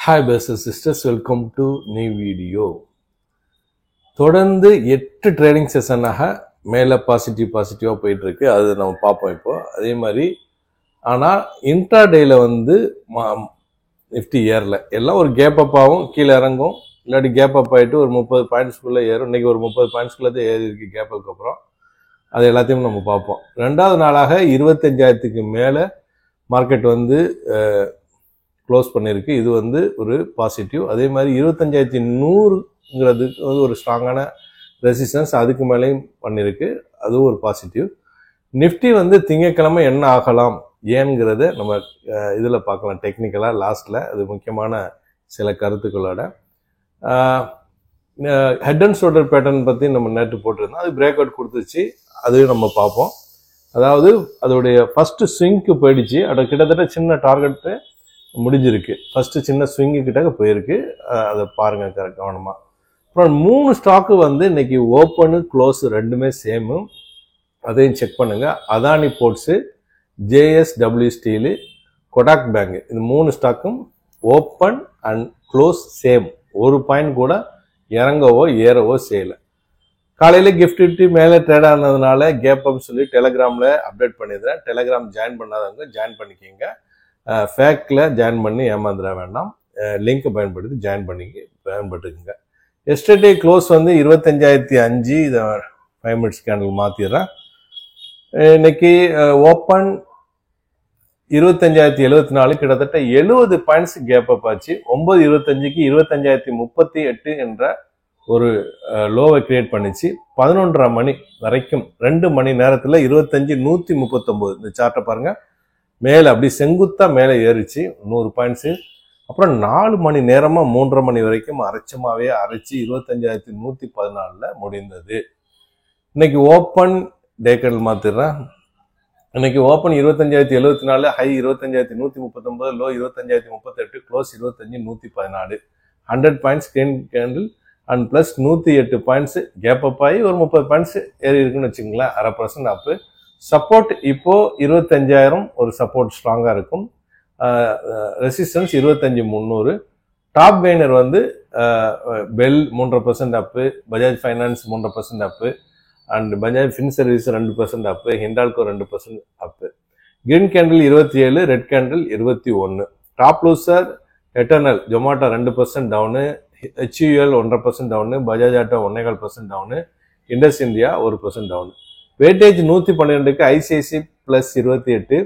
Hi brothers and sisters, welcome to new video. தொடர்ந்து 8 trading செஷனாக மேலே பாசிட்டிவாக போயிட்டு இருக்கு. அது நம்ம பார்ப்போம் இப்போ. அதே மாதிரி ஆனால் இன்ட்ராடேயில் வந்து நிஃப்டி ஏறல, எல்லாம் ஒரு கேப் அப் ஆகும், கீழே இறங்கும், இல்லாட்டி கேப் அப் ஆகிட்டு ஒரு 30 பாயிண்ட்ஸ்குள்ளே ஏறும். இன்றைக்கி ஒரு 30 பாயிண்ட்ஸ்குள்ளே தான் ஏறி இருக்கு கேப் அப்புக்கு அப்புறம். அது எல்லாத்தையும் நம்ம பார்ப்போம். ரெண்டாவது நாளாக 25,000க்கு மேலே மார்க்கெட் வந்து க்ளோஸ் பண்ணியிருக்கு. இது வந்து ஒரு பாசிட்டிவ். அதே மாதிரி 25,100ங்கிறது வந்து ஒரு ஸ்ட்ராங்கான ரெசிஸ்டன்ஸ், அதுக்கு மேலேயும் பண்ணியிருக்கு, அதுவும் ஒரு பாசிட்டிவ். நிஃப்டி வந்து திங்கட்கிழமை என்ன ஆகலாம் ஏன்கிறத நம்ம இதில் பார்க்கலாம் டெக்னிக்கலாக லாஸ்ட்டில். அது முக்கியமான சில கருத்துக்களோட ஹெட் அண்ட் ஷோல்டர் பேட்டர்ன் பற்றி நம்ம நேற்று போட்டிருந்தோம். அது பிரேக் அவுட் கொடுத்துச்சு, அதையும் நம்ம பார்ப்போம். அதாவது அதோடைய ஃபஸ்ட்டு ஸ்விங்க்கு போயிடுச்சு. அது கிட்டத்தட்ட சின்ன டார்கெட்டு முடிஞ்சிருக்கு. ஃபஸ்ட்டு சின்ன ஸ்விங்கு கிட்ட போயிருக்கு, அதை பாருங்கள் கவனமாக. அப்புறம் 3 ஸ்டாக்கு வந்து இன்னைக்கு ஓப்பனு க்ளோஸ் ரெண்டுமே சேமு, அதையும் செக் பண்ணுங்கள். Adani boards, JSW steel, Kotak bank, இந்த 3 ஸ்டாக்கும் ஓப்பன் அண்ட் க்ளோஸ் சேம். ஒரு பாயிண்ட் கூட இறங்கவோ ஏறவோ செய்யலை. காலையில் கிஃப்ட் மேலே ட்ரேட் ஆனதுனால கேப் அப்னு சொல்லி டெலகிராமில் அப்டேட் பண்ணிடுறேன். டெலகிராம் ஜாயின் பண்ணாதவங்க ஜாயின் பண்ணிக்கிங்க. ஃபேக்கில் ஜாயின் பண்ணி ஏமாந்துட வேண்டாம். லிங்க்கை பயன்படுத்துக்குங்க. எஸ்டர்டே க்ளோஸ் வந்து 25,005. இதை 5 மினிட்ஸ் கேண்டில் மாற்றிடுறேன். இன்னைக்கு ஓப்பன் 25,074, கிட்டத்தட்ட 70 பாயிண்ட்ஸ் கேப் அப் ஆச்சு. 9:25க்கு 25,038 என்ற ஒரு லோவை கிரியேட் பண்ணிச்சு. 11:30 மணி வரைக்கும் 2 மணி நேரத்தில் 25,139. இந்த சார்ட்டை பாருங்கள், மேலே அப்படி செங்குத்தா மேலே ஏறிச்சு 100 பாயிண்ட்ஸு. அப்புறம் 4 மணி நேரமாக 3:30 மணி வரைக்கும் அரைச்சமாகவே அரைச்சி 25,114 முடிந்தது. இன்னைக்கு ஓப்பன் டே கேண்டில் மாற்றிடுறேன். இன்னைக்கு open 25,074, high 25,139, low 25,038, close 25,114. 100 points candle and plus 108 points gap up ஆகி ஒரு 30 பாயிண்ட்ஸ் ஏறி இருக்குன்னு வச்சுங்களேன், 0.5% அப்பு. சப்போர்ட் இப்போ 25,000 ஒரு சப்போர்ட் ஸ்ட்ராங்காக இருக்கும். ரெசிஸ்டன்ஸ் 25,300. டாப் கெய்னர் வந்து BEL 3% up, Bajaj finance 3% up, and Bajaj fin service 2% up, Hindalco 2% up. Green candle 27, red candle 21. Top loser eternal Zomato 2% down, HUL 1.5% down, Bajaj auto 1.25% down, Indus India 1% down. Weightage 112க்கு ICICI plus 28,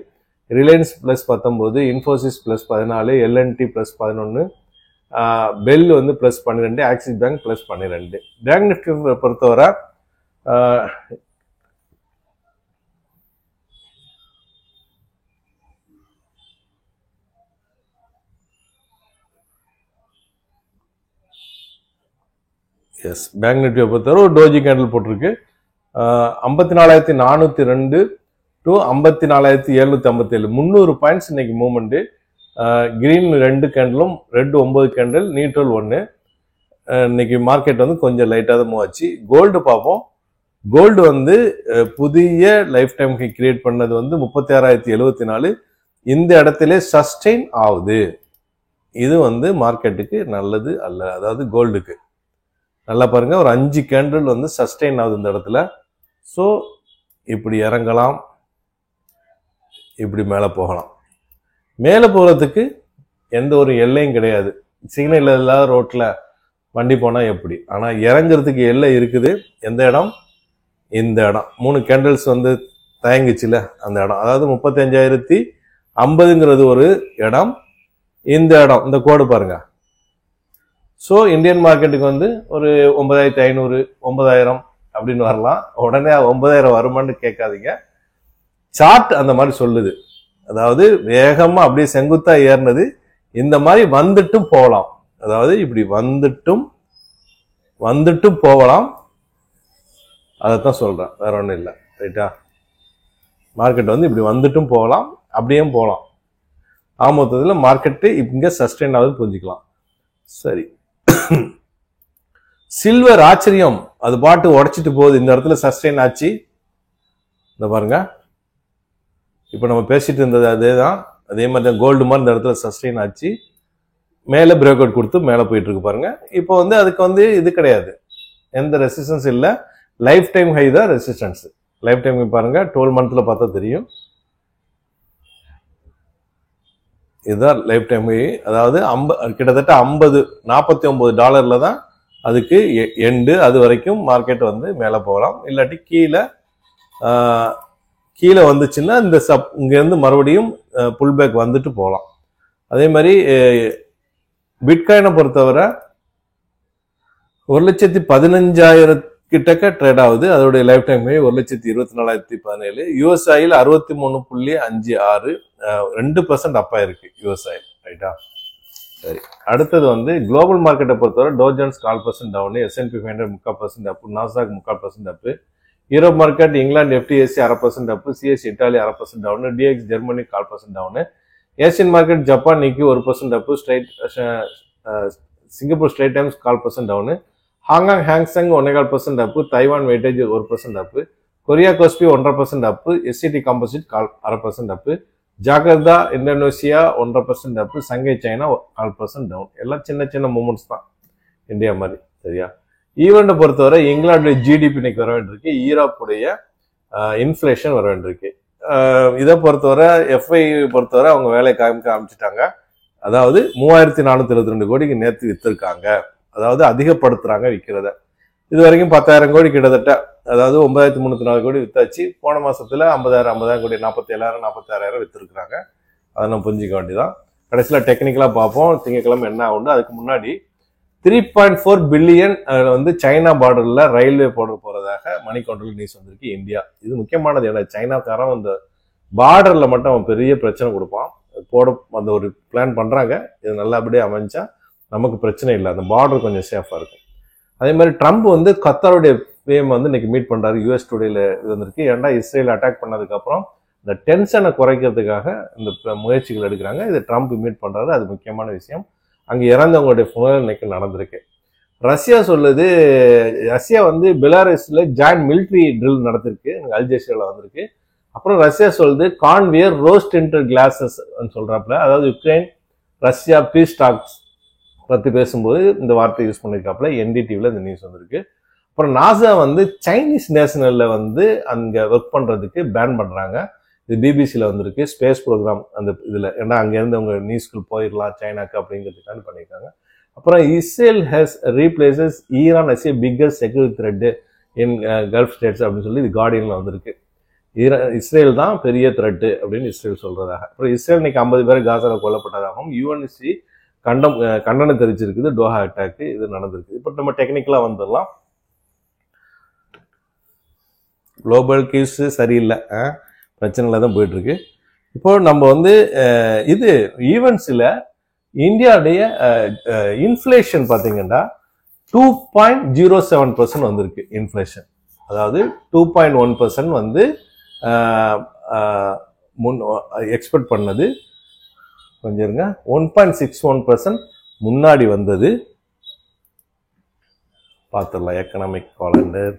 Reliance plus 19, Infosys plus 14, LNT plus 11, BEL வந்து plus 12, Axis bank plus 12. Bank Nifty பொறுத்தவரை bank நிஃப்டியை பொறுத்தவரை ஒரு doji candle போட்டிருக்கு. 54,402 to 54,757, 300 points இன்னைக்கு movement. Green 2 கேண்டிலும், red 9 candle, neutral 1. இன்னைக்கு மார்க்கெட் வந்து கொஞ்சம் லைட்டாக தான் மூவ் ஆச்சு. கோல்டு பார்ப்போம். கோல்டு வந்து புதிய லைஃப் டைம்க்கு கிரியேட் பண்ணது வந்து 36,074. இந்த இடத்துல சஸ்டெயின் ஆகுது. இது வந்து மார்க்கெட்டுக்கு நல்லது அல்ல. அதாவது கோல்டுக்கு நல்லா பாருங்க, ஒரு 5 கேண்டில் வந்து சஸ்டெயின் ஆகுது இந்த இடத்துல. ஸோ இப்படி இறங்கலாம், இப்படி மேலே போகலாம். மேலே போகிறதுக்கு எந்த ஒரு எல்லையும் கிடையாது. சிக்னல் இல்லாத ரோட்டில் வண்டி போனால் எப்படி, ஆனால் இறங்குறதுக்கு எல்லை இருக்குது. எந்த இடம்? இந்த இடம். 3 கேண்டில்ஸ் வந்து தயங்குச்சுல அந்த இடம். அதாவது 35,050ங்கிறது ஒரு இடம். இந்த இடம், இந்த கோடு பாருங்க. ஸோ இந்தியன் மார்க்கெட்டுக்கு வந்து ஒரு 9,500, 9,000 அப்படின்னு வரலாம். உடனே 9,000 வருமானு கேட்காதீங்க. சார்ட் அந்த மாதிரி சொல்லுது. அதாவது வேகமா அப்படியே செங்குத்தா ஏறினது இந்த மாதிரி வந்துட்டும் போகலாம். அதாவது இப்படி வந்துட்டும் போகலாம். அதைத்தான் சொல்றேன், வேற ஒன்றும் இல்லை. ரைட்டா? மார்க்கெட் வந்து இப்படி வந்துட்டும் போகலாம், அப்படியும் போகலாம். மொத்தத்தில் மார்க்கெட்டு இங்க சஸ்டெயின் ஆகுது புரிஞ்சுக்கலாம். சரி, சில்வர் ஆச்சரியம், அது பாட்டு உடைச்சிட்டு போகுது. இந்த இடத்துல சஸ்டெயின் ஆச்சு. இந்த பாருங்க, இப்போ நம்ம பேசிட்டு இருந்தது அதே தான். அதே மாதிரி தான் கோல்டு மாதிரி இந்த இடத்துல சஸ்டெயின் ஆச்சு. மேலே பிரேக் அவுட் கொடுத்து மேலே போயிட்டு இருக்கு பாருங்க. இப்போ வந்து அதுக்கு வந்து இது கிடையாது, எந்த ரெசிஸ்டன்ஸ் இல்லை, லைஃப் டைம் ஹை தான் ரெசிஸ்டன்ஸ். லைஃப் டைம் பாருங்க 12 மந்த்ல பார்த்தா தெரியும், இதுதான் லைஃப் டைம் ஹை. அதாவது கிட்டத்தட்ட $49 தான் அதுக்கு எண்டு. அது வரைக்கும் மார்க்கெட் வந்து மேலே போகலாம், இல்லாட்டி கீழே வந்துச்சுன்னா இந்த இங்கேருந்து மறுபடியும் புல் பேக் வந்துட்டு போகலாம். அதே மாதிரி பிட்காயினை பொறுத்தவரை 1,15,000 கிட்டக்க ட்ரேட் ஆகுது. அதோடைய லைஃப் டைம் 1,24,017. யூஎஸ் ஆயில் 63.56, 2% அப்பா இருக்கு யூஎஸ் ஆயில். ரைட்டா? சரி, அடுத்தது வந்து குளோபல் மார்க்கெட்டை பொறுத்தவரை Dow Jones 4% down, S&P 500 3/4% up, Nasdaq 3/4% up, Europe market England FTSE 1/2% up, CS Italy 1/2% down, DX Germany 1/4% down, Asian market Japan Nikkei 1% up, Singapore Straits Times 1/4% down, Hong Kong Hang Seng 1.5% up, Taiwan weightage 1% up, Korea Kospi 1.5% up, SCT composite 1/2% up, Jakarta Indonesia 1.5% up, Shanghai China 1/4% down. எல்லாம் சின்ன சின்ன moments தான் India மாதிரி. சரியா? ஈவெண்ட்டை பொறுத்தவரை England GDP இன்னைக்கு வர வேண்டியிருக்கு, ஈரோப்புடைய இன்ஃபிளேஷன் வர வேண்டியிருக்கு. இதை பொறுத்தவரை எஃப்ஐ பொறுத்தவரை அவங்க வேலையை காமிச்சிட்டாங்க. அதாவது 3,472 கோடிக்கு நேற்று வித்திருக்காங்க, அதாவது அதிகப்படுத்துறாங்க விற்கிறத. இது வரைக்கும் 10,000 கோடி கிட்டத்தட்ட, அதாவது 9,304 கோடி வித்தாச்சு. போன மாசத்துல 50,000 கோடி 47,000 46,000 வித்துருக்காங்க. அதை நம்ம புரிஞ்சிக்க வேண்டியதான். கடைசியில் டெக்னிக்கலா பார்ப்போம் திங்கக்கிழமை என்ன ஆகுண்டு. அதுக்கு முன்னாடி 3.4 பில்லியன் வந்து சைனா பார்டர்ல ரயில்வே போறதாக மணி கவுண்டர்ல நியூஸ் வந்திருக்கு இந்தியா. இது முக்கியமானது. ஏன்னா சைனாக்காரன் அந்த பார்டர்ல மட்டும் அவன் பெரிய பிரச்சனை கொடுப்பான், அந்த ஒரு பிளான் பண்றாங்க. இது நல்லபடியே அமைஞ்சா நமக்கு பிரச்சனை இல்லை, அந்த பார்டர் கொஞ்சம் சேஃபா இருக்கும். அதே மாதிரி ட்ரம்ப் வந்து கத்தாருடைய பிஎம் வந்து இன்னைக்கு மீட் பண்றாரு. யூஎஸ் டுடேல இது வந்திருக்கு. ஏன்னா இஸ்ரேல் அட்டாக் பண்ணதுக்கு அப்புறம் இந்த டென்ஷனை குறைக்கிறதுக்காக இந்த முயற்சிகள் எடுக்கிறாங்க. இது ட்ரம்ப் மீட் பண்றாரு, அது முக்கியமான விஷயம். அங்க இறந்தவங்களுடைய புனல் இன்னைக்கு நடந்திருக்கு. ரஷ்யா சொல்லுது, ரஷ்யா வந்து பெலாரஸ்ல ஜாயிண்ட் மிலிட்ரி ட்ரில் நடத்திருக்கு, அல்ஜெசீரால வந்திருக்கு. அப்புறம் ரஷ்யா சொல்லுது கான்வியர் ரோஸ்ட் இன்டர் கிளாஸஸ் சொல்றாப்புல. அதாவது யுக்ரைன் ரஷ்யா பீஸ் டாக்ஸ் பத்தி பேசும்போது இந்த வார்த்தை யூஸ் பண்ணிருக்காப்புல. NDTVல இந்த நியூஸ் வந்திருக்கு. அப்புறம் நாசா வந்து சைனீஸ் நேஷனல்ல வந்து அங்க ஒர்க் பண்றதுக்கு பேன் பண்றாங்க. இது பிபிசியில வந்திருக்கு. ஸ்பேஸ் ப்ரோக்ராம் அந்த இதுல, ஏன்னா அங்க இருந்து அவங்க நியூஸ்க்கு போயிடலாம் சைனாக்கு அப்படிங்கிறதுக்கான பண்ணியிருக்காங்க. அப்புறம் Israel has replaces Iran as a biggest security threat in Gulf states அப்படின்னு சொல்லி இது கார்டியன்ல வந்திருக்கு. இஸ்ரேல் தான் பெரிய த்ரெட் அப்படின்னு இஸ்ரேல் சொல்றதாக. அப்புறம் இஸ்ரேல் இன்னைக்கு 50 பேர் காசால கொல்லப்பட்டதாகவும் UNSC கண்டனம் தெரிவிச்சிருக்குது. டோஹா அட்டாக்கு இது நடந்திருக்கு. இப்போ நம்ம டெக்னிக்கலா வந்துடலாம். குளோபல் கீஸ் சரியில்லை, பிரச்சனைல தான் போயிட்டு இருக்கு. இப்போ நம்ம வந்து இது ஈவெண்ட்ஸ்ல இந்தியாவுடைய இன்ஃபிளேஷன் பாத்தீங்கன்னா 2.07% வந்திருக்கு இன்ஃபிளேஷன். அதாவது 2.1% வந்து எக்ஸ்பெக்ட் பண்ணது, கொஞ்சம் இருங்க, 1.61% முன்னாடி வந்தது. பார்த்துடலாம் எக்கனாமிக் காலண்டர்.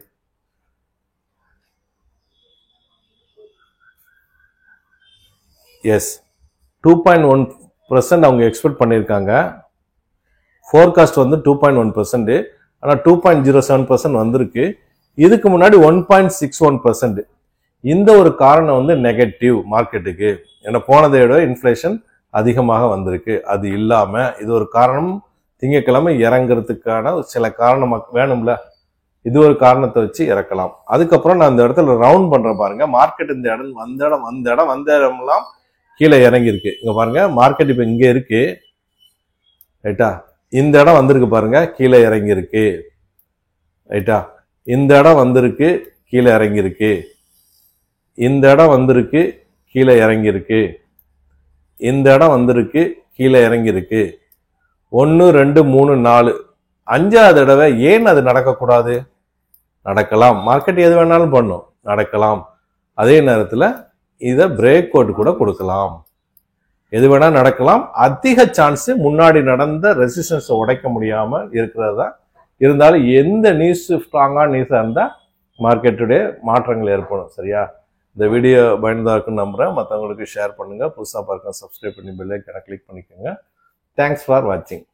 எஸ், 2.1% அவங்க எக்ஸ்பெக்ட் பண்ணியிருக்காங்க. ஃபோர்காஸ்ட் வந்து 2.1%, ஆனால் 2.07% வந்திருக்கு. இதுக்கு முன்னாடி 1.61%. இந்த ஒரு காரணம் வந்து நெகட்டிவ் மார்க்கெட்டுக்கு. ஏன்னா போனதை விட இன்ஃபிளேஷன் அதிகமாக வந்திருக்கு. அது இல்லாம இது ஒரு காரணம், திங்கக்கிழமை இறங்குறதுக்கான சில காரணம் வேணும்ல, இது ஒரு காரணத்தை வச்சு இறக்கலாம். அதுக்கப்புறம் நான் இந்த இடத்துல ரவுண்ட் பண்றேன் பாருங்க. மார்க்கெட் இந்த இடம் வந்த இடம்லாம் கீழே இறங்கி இருக்கு. இங்க பாருங்க, மார்க்கெட் இப்ப இங்க இருக்கு, ரைட்டா? இந்த இடம் வந்திருக்கு பாருங்க, கீழே இறங்கி இருக்கு, ரைட்டா? இந்த இடம் வந்திருக்கு, கீழே இறங்கி இருக்கு. இந்த இடம் வந்திருக்கு, கீழே இறங்கி இருக்கு. இந்த இடம் வந்திருக்கு, கீழே இறங்கி இருக்கு. 1 2 3 4 5ஆவது தடவை ஏன் அது நடக்கக்கூடாது? நடக்கலாம். மார்க்கெட் எது வேணாலும் பண்ணும், நடக்கலாம். அதே நேரத்துல இதை பிரேக் அவுட் கூட கொடுக்கலாம். எது வேணா நடக்கலாம். அதிக சான்ஸ் முன்னாடி நடந்த ரெசிஸ்டன்ஸை உடைக்க முடியாம இருக்கிறது தான். இருந்தாலும் எந்த நியூஸ் ஸ்ட்ராங்கான நியூஸா இருந்தா மார்க்கெட்டுடைய மாற்றங்கள் ஏற்படும். சரியா? இந்த வீடியோ பயனுள்ளதா இருக்குன்னு நம்புறேன். மற்றவங்களுக்கு ஷேர் பண்ணுங்க. புதுசாக பார்க்க சப்ஸ்கிரைப் பண்ணி பெல் ஐகானை கிளிக் பண்ணிக்கோங்க. தேங்க்ஸ் ஃபார் வாட்சிங்.